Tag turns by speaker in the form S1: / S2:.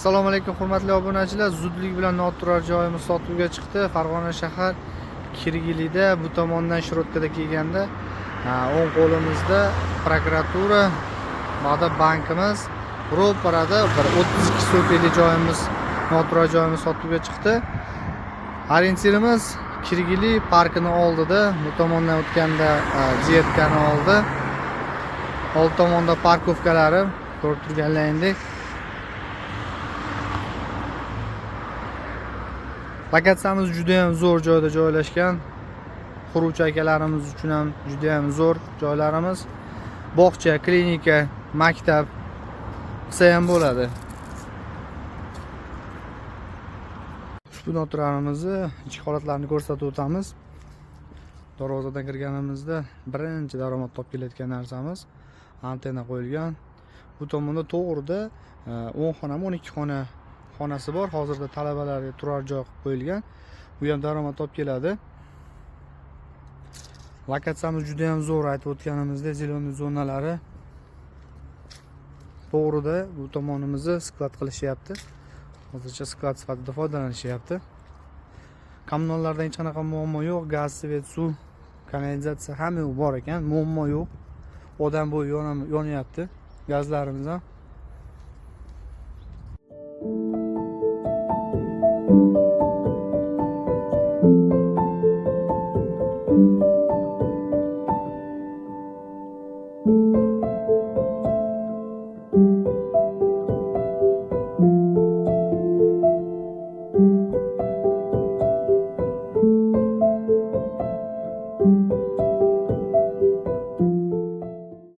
S1: Assalomu alaykum hurmatli obunachilar. Zudlik bilan noturar joyimiz sotuvga chiqdi. Farg'ona shahar Kirgilida bu tomondan Shirotkada kelganda o'ng qo'limizda prokuratura, ba'da bankimiz, ro'parada bir 32 soteli joyimiz, noturar joyimiz sotuvga chiqdi. Orientirimiz Kirgili parkini oldida, bu tomondan o'tganda Ziyetkani oldi. Old tomonda parkovkalari ko'rib turganlaringdek. Lokatsiyamiz juda ham zo'r joyda joylashgan. Quruvchi akalarimiz uchun ham juda ham zo'r joylarimiz. Bog'cha, klinika, maktab qilsa ham bo'ladi. Ushbu noturarimizni ichki holatlarini ko'rsatib o'tamiz. Darvozadan kirganimizda birinchi daromad topib kelayotgan narsamiz antenna qo'yilgan. Bu tomonda to'g'rida 10 xona, 12 xona xonasi bor. Hozirda talabalarga turar joy qilib qo'yilgan. Bu ham daromad topib keladi. Lokatsiyamiz juda ham zo'r, aytib o'tganimizda zeleniy zonalari. To'g'rida bu tomonimizni sklad qilishyapti. Hozircha sklad sifatida foydalanishyapti. Kommunallarda hech qanaqa muammo yo'q. Gaz, svet, suv, kanalizatsiya hamma bor ekan. Muammo yo'q. Odam bo'yi yonyapti. Gazlarimiz ham